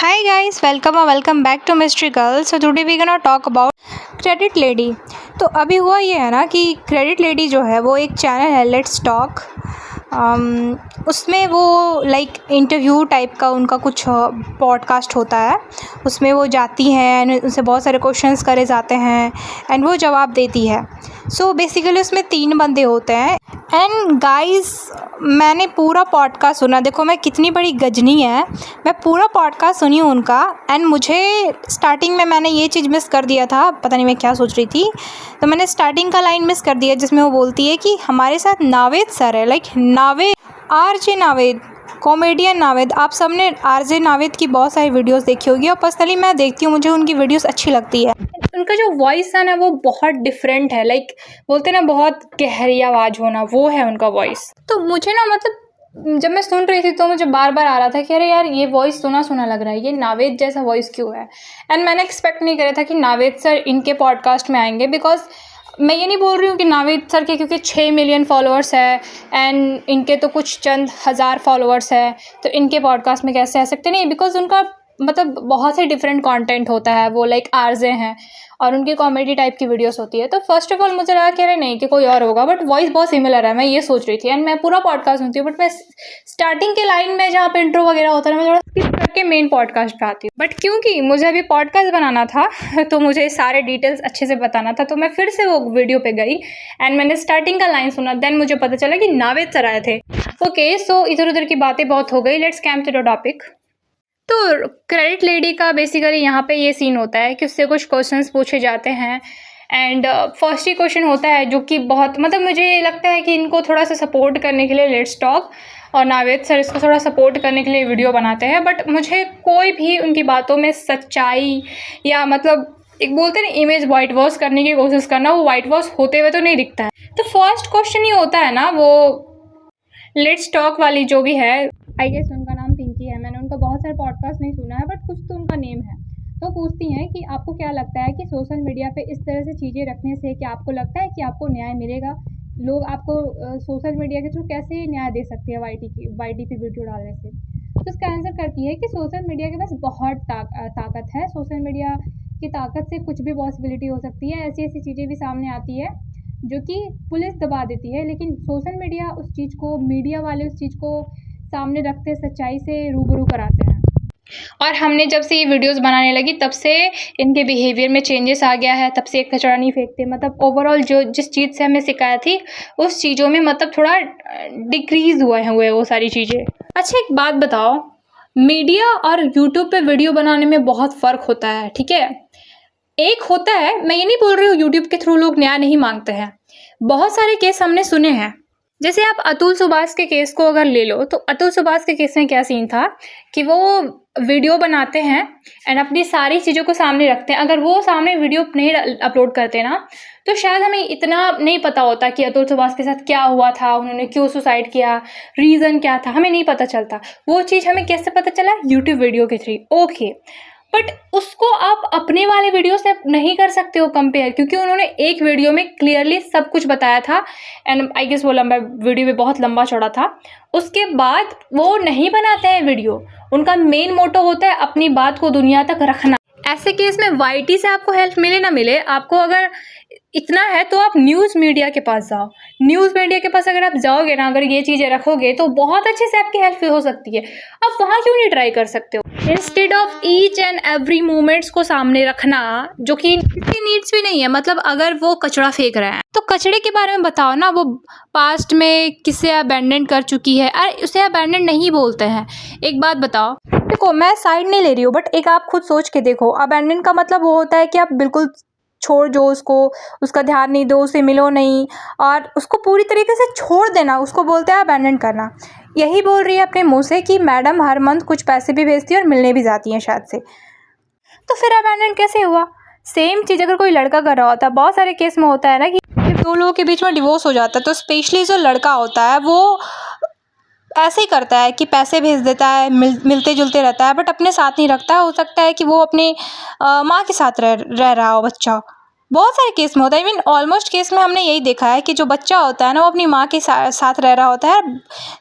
Hi guys, welcome back to Mystery Girl. So today we're gonna talk about credit lady. तो अभी हुआ ये है ना कि क्रेडिट लेडी जो है वो एक चैनल है लेट्स टॉक। उसमें वो लाइक इंटरव्यू टाइप का उनका कुछ पॉडकास्ट होता है। उसमें वो जाती हैं एंड उनसे बहुत सारे क्वेश्चंस करे जाते हैं एंड वो जवाब देती है। सो बेसिकली उसमें 3 बंदे होते हैं एंड गाइस मैंने पूरा पॉडकास्ट सुना। देखो मैं कितनी बड़ी गजनी है, मैं पूरा पॉडकास्ट सुनी हूँ उनका एंड मुझे स्टार्टिंग में मैंने ये चीज़ मिस कर दिया था, पता नहीं मैं क्या सोच रही थी। तो मैंने स्टार्टिंग का लाइन मिस कर दिया जिसमें वो बोलती है कि हमारे साथ नावेद सर है, like Naved RJ Naved, comedian Naved. आप सबने आरजे नावेद की बहुत सारी वीडियोस देखी होगी और पर्सनली मैं देखती हूँ, मुझे उनकी वीडियोस अच्छी लगती है। उनका जो वॉइस है ना वो बहुत डिफरेंट है, लाइक बोलते ना बहुत गहरी आवाज़ होना, वो है उनका वॉइस। तो मुझे ना मतलब जब मैं सुन रही थी तो मुझे बार बार आ रहा था कि अरे यार ये वॉइस सुना सुना लग रहा है, ये नावेद जैसा वॉइस क्यों है। एंड मैंने एक्सपेक्ट नहीं करा था कि नावेद सर इनके पॉडकास्ट में आएंगे, बिकॉज मैं ये नहीं बोल रही हूँ कि नावेद सर के क्योंकि 6 मिलियन फॉलोअर्स है एंड इनके तो कुछ चंद हज़ार फॉलोअर्स है तो इनके पॉडकास्ट में कैसे आ सकते, नहीं, बिकॉज उनका मतलब बहुत से डिफरेंट कंटेंट होता है। वो लाइक आरजे हैं और उनकी कॉमेडी टाइप की वीडियोस होती है। तो फर्स्ट ऑफ ऑल मुझे लगा कि अरे नहीं कि कोई और होगा, बट वॉइस बहुत सिमिलर है, मैं ये सोच रही थी। एंड मैं पूरा पॉडकास्ट सुनती हूँ बट मैं स्टार्टिंग के लाइन में जहाँ पे इंट्रो वगैरह होता है मैं थोड़ा स्किप करके मेन पॉडकास्ट पे आती हूँ। बट क्योंकि मुझे अभी पॉडकास्ट बनाना था तो मुझे सारे डिटेल्स अच्छे से बताना था, तो मैं फिर से वो वीडियो पे गई एंड मैंने स्टार्टिंग का लाइन सुना। देन मुझे पता चला कि नावेद सर आए थे। ओके, सो इधर उधर की बातें बहुत हो गई, let's come to the topic. तो क्रेडिट लेडी का बेसिकली यहाँ पे ये सीन होता है कि उससे कुछ क्वेश्चंस पूछे जाते हैं एंड फर्स्ट ही क्वेश्चन होता है जो कि बहुत मतलब मुझे लगता है कि इनको थोड़ा सा सपोर्ट करने के लिए लेट्स टॉक और नावेद सर इसको थोड़ा सपोर्ट करने के लिए वीडियो बनाते हैं, बट मुझे कोई भी उनकी बातों में सच्चाई या मतलब एक बोलते हैं ना इमेज वाइट वॉश करने की कोशिश करना, वो वाइट वॉश होते हुए तो नहीं दिखता है। तो फर्स्ट क्वेश्चन ये होता है ना, वो लेट्स टॉक वाली जो भी है, आई गेस उनका नाम पिंकी है, मैंने उनका बहुत सारे पॉडकास्ट नहीं सुना है बट कुछ तो उनका नेम है। तो पूछती हैं कि आपको क्या लगता है कि सोशल मीडिया पे इस तरह से चीज़ें रखने से क्या आपको लगता है कि आपको न्याय मिलेगा, लोग आपको सोशल मीडिया के थ्रू कैसे न्याय दे सकते हैं वाईटी पे वीडियो डालने से। तो इसका आंसर करती है कि सोशल मीडिया के पास बहुत ताकत है, सोशल मीडिया की ताकत से कुछ भी पॉसिबिलिटी हो सकती है, ऐसी ऐसी चीज़ें भी सामने आती है जो कि पुलिस दबा देती है, लेकिन सोशल मीडिया उस चीज़ को, मीडिया वाले उस चीज़ को सामने रखते सच्चाई से रूबरू कराते हैं। और हमने जब से ये वीडियोस बनाने लगी तब से इनके बिहेवियर में चेंजेस आ गया है, तब से एक कचरा नहीं फेंकते, मतलब ओवरऑल जो जिस चीज़ से हमें शिकायत थी उस चीज़ों में मतलब थोड़ा डिक्रीज़ हुए वो सारी चीज़ें। अच्छा एक बात बताओ, मीडिया और यूट्यूब पे वीडियो बनाने में बहुत फ़र्क होता है, ठीक है। एक होता है, मैं ये नहीं बोल रही हूँ यूट्यूब के थ्रू लोग न्याय नहीं मांगते हैं, बहुत सारे केस हमने सुने हैं। जैसे आप अतुल सुभाष के केस को अगर ले लो तो अतुल सुभाष के केस में क्या सीन था कि वो वीडियो बनाते हैं एंड अपनी सारी चीज़ों को सामने रखते हैं। अगर वो सामने वीडियो नहीं अपलोड करते ना तो शायद हमें इतना नहीं पता होता कि अतुल सुभाष के साथ क्या हुआ था, उन्होंने क्यों सुसाइड किया, रीज़न क्या था, हमें नहीं पता चलता। वो चीज़ हमें कैसे पता चला, यूट्यूब वीडियो के थ्रू। ओके, बट उसको आप अपने वाले वीडियो से नहीं कर सकते हो कंपेयर, क्योंकि उन्होंने एक वीडियो में क्लियरली सब कुछ बताया था एंड आई गेस वो लंबा वीडियो भी बहुत लंबा चौड़ा था। उसके बाद वो नहीं बनाते हैं वीडियो, उनका मेन मोटो होता है अपनी बात को दुनिया तक रखना। ऐसे केस में वाईटी से आपको हेल्प मिले ना मिले, आपको अगर इतना है तो आप न्यूज़ मीडिया के पास जाओ। न्यूज़ मीडिया के पास अगर आप जाओगे ना, अगर ये चीज़ें रखोगे तो बहुत अच्छे से आपकी हेल्प हो सकती है। आप वहाँ क्यों नहीं ट्राई कर सकते हो? Instead of each and every moments को सामने रखना जो कि किसी नीड्स भी नहीं है, मतलब अगर वो कचरा फेंक रहे हैं तो कचरे के बारे में बताओ ना, वो पास्ट में किसे अबैंडन कर चुकी है, अरे उसे अबैंडन नहीं बोलते हैं। एक बात बताओ, देखो मैं साइड नहीं ले रही हूँ बट एक आप खुद सोच के देखो, अबैंडन का मतलब वो होता है कि आप बिल्कुल छोड़ जो उसको, उसका ध्यान नहीं दो, उससे मिलो नहीं और उसको पूरी तरीके से छोड़ देना, उसको बोलते हैं अबैंडन करना। यही बोल रही है अपने मुंह से कि मैडम हर मंथ कुछ पैसे भी भेजती है और मिलने भी जाती हैं शायद से, तो फिर अबैंडन कैसे हुआ? सेम चीज़ अगर कोई लड़का कर रहा होता है, बहुत सारे केस में होता है ना कि दो लोगों के बीच में डिवोर्स हो जाता है तो स्पेशली जो लड़का होता है वो ऐसे ही करता है कि पैसे भेज देता है, मिलते जुलते रहता है बट अपने साथ नहीं रखता है। हो सकता है कि वो अपने माँ के साथ रह रहा हो बच्चा, बहुत सारे केस में होता है, इवन ऑलमोस्ट केस में हमने यही देखा है कि जो बच्चा होता है ना, वो अपनी माँ के साथ रह रहा होता है।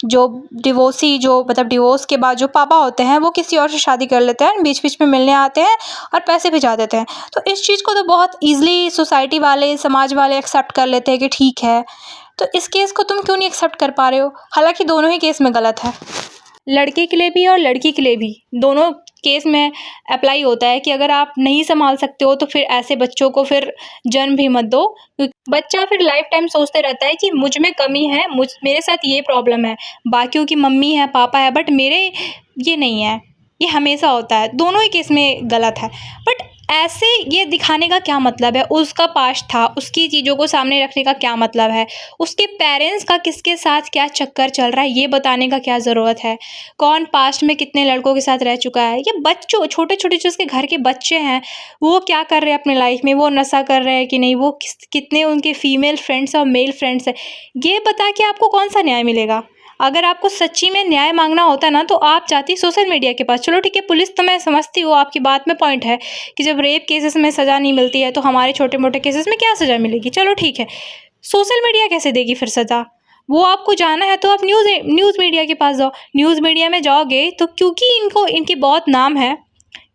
जो डिवोर्स के बाद जो पापा होते हैं वो किसी और से शादी कर लेते हैं, बीच बीच में मिलने आते हैं और पैसे भिजा देते हैं। तो इस चीज़ को तो बहुत ईजिली सोसाइटी वाले, समाज वाले एक्सेप्ट कर लेते हैं कि ठीक है। तो इस केस को तुम क्यों नहीं एक्सेप्ट कर पा रहे हो? हालांकि दोनों ही केस में गलत है, लड़के के लिए भी और लड़की के लिए भी। दोनों केस में अप्लाई होता है कि अगर आप नहीं संभाल सकते हो तो फिर ऐसे बच्चों को फिर जन्म भी मत दो। बच्चा फिर लाइफ टाइम सोचते रहता है कि मुझ में कमी है, मेरे साथ ये प्रॉब्लम है, बाकियों की मम्मी है, पापा है, बट मेरे ये नहीं है। ये हमेशा होता है, दोनों ही केस में गलत है। बट ऐसे ये दिखाने का क्या मतलब है? उसका पास्ट था, उसकी चीज़ों को सामने रखने का क्या मतलब है? उसके पेरेंट्स का किसके साथ क्या चक्कर चल रहा है, ये बताने का क्या ज़रूरत है? कौन पास्ट में कितने लड़कों के साथ रह चुका है? ये बच्चों, छोटे छोटे जो उसके घर के बच्चे हैं, वो क्या कर रहे हैं अपने लाइफ में, वो नशा कर रहे हैं कि नहीं, वो कितने उनके फीमेल फ्रेंड्स और मेल फ्रेंड्स हैं, ये बता के आपको कौन सा न्याय मिलेगा? अगर आपको सच्ची में न्याय मांगना होता ना, तो आप जाती सोशल मीडिया के पास। चलो ठीक है, पुलिस तो मैं समझती हूँ, आपकी बात में पॉइंट है कि जब रेप केसेस में सज़ा नहीं मिलती है तो हमारे छोटे मोटे केसेस में क्या सज़ा मिलेगी? चलो ठीक है, सोशल मीडिया कैसे देगी फिर सज़ा? वो आपको जाना है तो आप न्यूज़ मीडिया के पास जाओ। न्यूज़ मीडिया में जाओगे तो क्योंकि इनकी बहुत नाम है,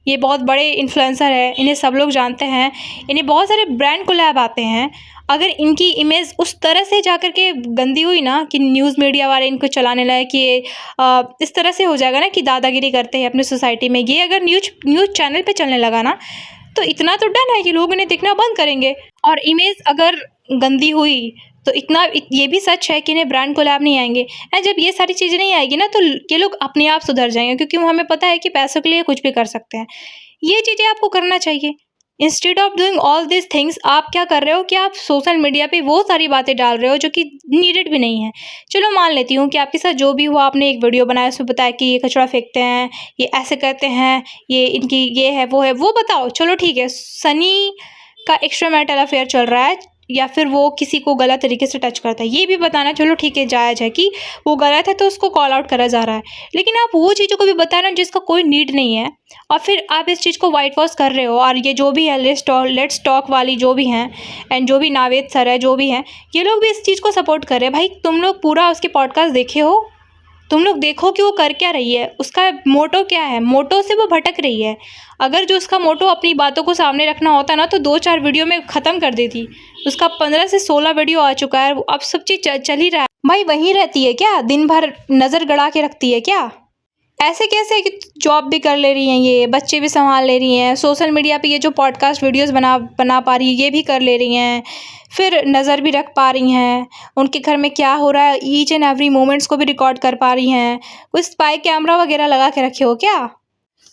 ये बहुत बड़े इन्फ्लुएंसर है, इन्हें सब लोग जानते हैं, इन्हें बहुत सारे ब्रांड कोलैब आते हैं। अगर इनकी इमेज उस तरह से जा कर के गंदी हुई ना कि न्यूज़ मीडिया वाले इनको चलाने लगे कि ये इस तरह से हो जाएगा ना कि दादागिरी करते हैं अपनी सोसाइटी में, ये अगर न्यूज़ चैनल पे चलने लगा ना, तो इतना तो डन है कि लोग इन्हें देखना बंद करेंगे। और इमेज अगर गंदी हुई तो ये भी सच है कि इन्हें ब्रांड कोलैब नहीं आएंगे। एंड जब ये सारी चीज़ें नहीं आएगी ना, तो ये लोग अपने आप सुधर जाएंगे, क्योंकि वो हमें पता है कि पैसों के लिए कुछ भी कर सकते हैं। ये चीज़ें आपको करना चाहिए। Instead of doing all this things, आप क्या कर रहे हो कि आप सोशल मीडिया पे वो सारी बातें डाल रहे हो जो कि नीडेड भी नहीं है। चलो मान लेती हूँ कि आपके साथ जो भी हुआ, आपने एक वीडियो बनाया, उसमें बताया कि ये कचरा फेंकते हैं, ये ऐसे करते हैं, ये इनकी ये है, वो बताओ, चलो ठीक है। सनी का एक्स्ट्रा मैरिटल अफेयर चल रहा है, या फिर वो किसी को गलत तरीके से टच करता है, ये भी बताना चलो ठीक है, जायज़ है कि वो गलत है तो उसको कॉल आउट करा जा रहा है। लेकिन आप वो चीज़ों को भी बताना जिसका कोई नीड नहीं है, और फिर आप इस चीज़ को वाइट वॉश कर रहे हो। और ये जो भी है लेट्स टॉक वाली जो भी हैं, एंड जो भी नावेद सर है, जो भी हैं, ये लोग भी इस चीज़ को सपोर्ट कर रहे हैं। भाई तुम लोग पूरा उसके पॉडकास्ट देखे हो? तुम लोग देखो कि वो कर क्या रही है, उसका मोटो क्या है, मोटो से वो भटक रही है। अगर जो उसका मोटो अपनी बातों को सामने रखना होता ना, तो 2-4 वीडियो में ख़त्म कर देती। उसका 15 से 16 वीडियो आ चुका है, अब सब चीज़ चल ही रहा है। भाई वहीं रहती है क्या? दिन भर नज़र गड़ा के रखती है क्या? ऐसे कैसे कि जॉब भी कर ले रही हैं, ये बच्चे भी संभाल ले रही हैं, सोशल मीडिया पे ये जो पॉडकास्ट वीडियोस बना पा रही है, ये भी कर ले रही हैं, फिर नज़र भी रख पा रही हैं, उनके घर में क्या हो रहा है ईच एंड एवरी मोमेंट्स को भी रिकॉर्ड कर पा रही हैं। कोई स्पाई कैमरा वगैरह लगा के रखे हो क्या?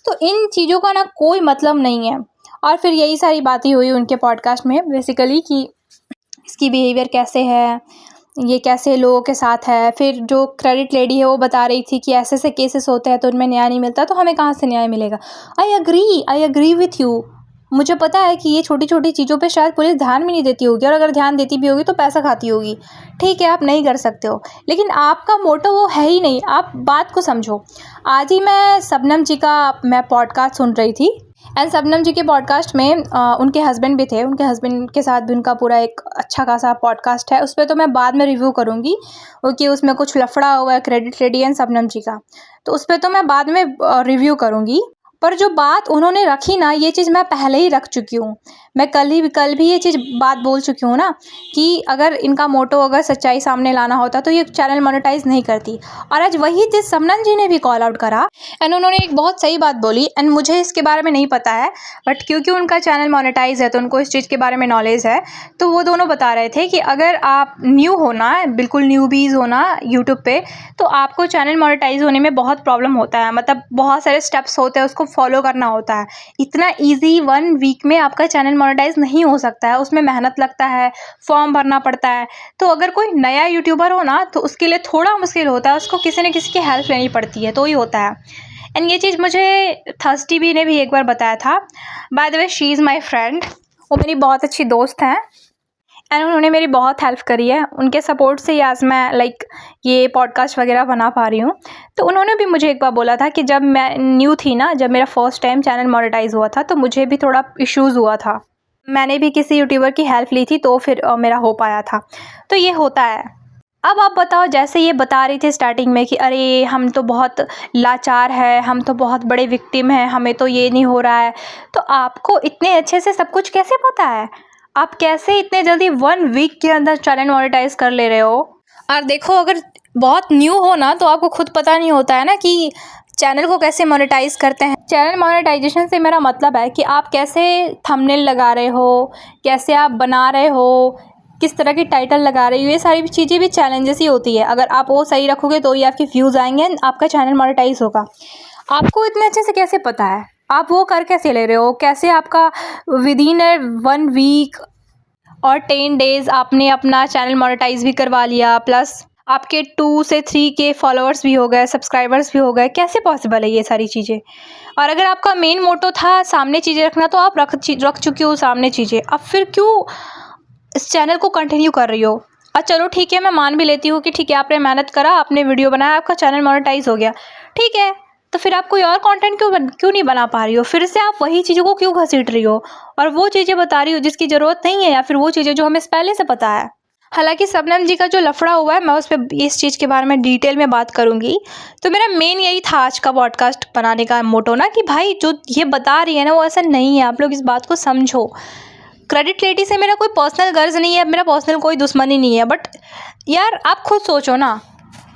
तो इन चीज़ों का ना कोई मतलब नहीं है। और फिर यही सारी बातें हुई उनके पॉडकास्ट में बेसिकली कि इसकी बिहेवियर कैसे है, ये कैसे लोगों के साथ है। फिर जो क्रेडिट लेडी है वो बता रही थी कि ऐसे ऐसे केसेस होते हैं तो उनमें न्याय नहीं मिलता, तो हमें कहाँ से न्याय मिलेगा? I agree with you. मुझे पता है कि ये छोटी छोटी चीज़ों पे शायद पुलिस ध्यान भी नहीं देती होगी, और अगर ध्यान देती भी होगी तो पैसा खाती होगी। ठीक है, आप नहीं कर सकते हो, लेकिन आपका मोटो वो है ही नहीं। आप बात को समझो। आज ही मैं शबनम जी का पॉडकास्ट सुन रही थी, एंड शबनम जी के पॉडकास्ट में उनके हस्बैंड भी थे। उनके हस्बैंड के साथ भी उनका पूरा एक अच्छा खासा पॉडकास्ट है। उस पर तो मैं बाद में रिव्यू करूँगी, क्योंकि उसमें कुछ लफड़ा हुआ है क्रेडिट लेडी एंड शबनम जी का, तो उस पर तो मैं बाद में रिव्यू करूँगी। पर जो बात उन्होंने रखी ना, ये चीज़ मैं पहले ही रख चुकी हूँ। मैं कल भी ये चीज़ बात बोल चुकी हूँ ना, कि अगर इनका मोटो अगर सच्चाई सामने लाना होता तो ये चैनल मोनेटाइज नहीं करती। और आज वही चीज़ शबनम जी ने भी कॉल आउट करा, एंड उन्होंने एक बहुत सही बात बोली। एंड मुझे इसके बारे में नहीं पता है, बट क्योंकि उनका चैनल मोनेटाइज है तो उनको इस चीज़ के बारे में नॉलेज है। तो वो दोनों बता रहे थे कि अगर आप न्यू होना, बिल्कुल न्यूबीज़ होना यूट्यूब पे, तो आपको चैनल मोनेटाइज होने में बहुत प्रॉब्लम होता है। मतलब बहुत सारे स्टेप्स होते हैं, उसको फॉलो करना होता है। इतना ईजी 1 वीक में आपका चैनल मोनेटाइज नहीं हो सकता है, उसमें मेहनत लगता है, फॉर्म भरना पड़ता है। तो अगर कोई नया यूट्यूबर हो ना, तो उसके लिए थोड़ा मुश्किल होता है, उसको किसी न किसी की हेल्प लेनी पड़ती है, तो ही होता है। एंड ये चीज़ मुझे थर्स्टी भी ने भी एक बार बताया था। By the way she is my friend, वो मेरी बहुत अच्छी दोस्त हैं, एंड उन्होंने मेरी बहुत हेल्प करी है। उनके सपोर्ट से ही आज मैं ये पॉडकास्ट वगैरह बना पा रही हूँ। तो उन्होंने भी मुझे एक बार बोला था कि जब मैं न्यू थी ना, जब मेरा फर्स्ट टाइम चैनल मोनेटाइज हुआ था, तो मुझे भी थोड़ा इश्यूज़ हुआ था। मैंने भी किसी यूट्यूबर की हेल्प ली थी तो फिर मेरा हो पाया था। तो ये होता है। अब आप बताओ, जैसे ये बता रही थी स्टार्टिंग में कि अरे हम तो बहुत लाचार है, हम तो बहुत बड़े विक्टिम हैं, हमें तो ये नहीं हो रहा है। तो आपको इतने अच्छे से सब कुछ कैसे पता है? आप कैसे इतने जल्दी 1 वीक के अंदर चैनल मोनेटाइज कर ले रहे हो? और देखो, अगर बहुत न्यू हो ना तो आपको खुद पता नहीं होता है ना कि चैनल को कैसे मोनेटाइज करते हैं। चैनल मोनेटाइजेशन से मेरा मतलब है कि आप कैसे थंबनेल लगा रहे हो, कैसे आप बना रहे हो, किस तरह की टाइटल लगा रही हो, ये सारी चीज़ें भी चैलेंजेस ही होती है। अगर आप वो सही रखोगे तो ही आपके व्यूज़ आएंगे, आपका चैनल मोनेटाइज होगा। आपको इतने अच्छे से कैसे पता है? आप वो कर कैसे ले रहे हो? कैसे आपका विदिन 1 वीक और 10 डेज़ आपने अपना चैनल मोनेटाइज भी करवा लिया, प्लस आपके 2 से 3 के फॉलोअर्स भी हो गए, सब्सक्राइबर्स भी हो गए। कैसे पॉसिबल है ये सारी चीज़ें? और अगर आपका मेन मोटो था सामने चीज़ें रखना, तो आप रख चुकी हो सामने चीज़ें। अब फिर क्यों इस चैनल को कंटिन्यू कर रही हो? और चलो ठीक है, मैं मान भी लेती हूँ कि ठीक है, आपने मेहनत करा, आपने वीडियो बनाया, आपका चैनल मोनेटाइज हो गया, ठीक है। तो फिर आप कोई और कंटेंट क्यों नहीं बना पा रही हो? फिर से आप वही चीज़ों को क्यों घसीट रही हो और वो चीज़ें बता रही हो जिसकी ज़रूरत नहीं है, या फिर वो चीज़ें जो हमें पहले से पता है? हालांकि शबनम जी का जो लफड़ा हुआ है, मैं उस पर इस चीज़ के बारे में डिटेल में बात करूँगी। तो मेरा मेन यही था आज का पॉडकास्ट बनाने का मोटो ना, कि भाई जो ये बता रही है ना वो ऐसा नहीं है, आप लोग इस बात को समझो। क्रेडिट लेडी से मेरा कोई पर्सनल गर्ज नहीं है, मेरा पर्सनल कोई दुश्मनी नहीं है, बट यार आप खुद सोचो ना,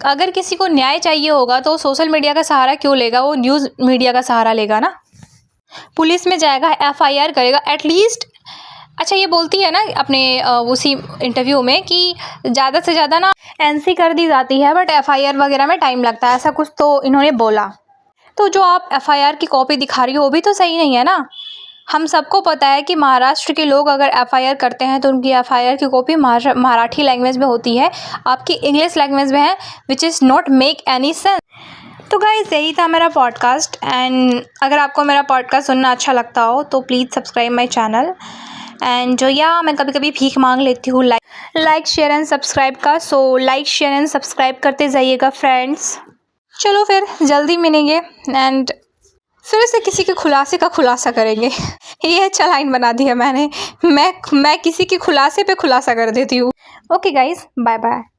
अगर किसी को न्याय चाहिए होगा तो सोशल मीडिया का सहारा क्यों लेगा? वो न्यूज़ मीडिया का सहारा लेगा ना, पुलिस में जाएगा, FIR करेगा एटलीस्ट। अच्छा, ये बोलती है ना अपने उसी इंटरव्यू में कि ज़्यादा से ज़्यादा ना NC कर दी जाती है, बट FIR वगैरह में टाइम लगता है, ऐसा कुछ तो इन्होंने बोला। तो जो आप FIR की कॉपी दिखा रही हो वो भी तो सही नहीं है ना। हम सबको पता है कि महाराष्ट्र के लोग अगर FIR करते हैं तो उनकी FIR की कॉपी मराठी लैंग्वेज में होती है, आपकी इंग्लिश लैंग्वेज में है, which is not make any sense. तो गाइस, यही था मेरा पॉडकास्ट। एंड अगर आपको मेरा पॉडकास्ट सुनना अच्छा लगता हो तो please subscribe my channel. And जो मैं कभी कभी भीख मांग लेती हूँ लाइक शेयर एंड सब्सक्राइब का। So like share and subscribe करते जाइएगा फ्रेंड्स। चलो फिर जल्दी मिलेंगे एंड फिर से किसी के खुलासे का खुलासा करेंगे। ये अच्छा लाइन बना दिया मैंने, मैं किसी के खुलासे पे खुलासा कर देती हूँ। Okay guys, bye bye.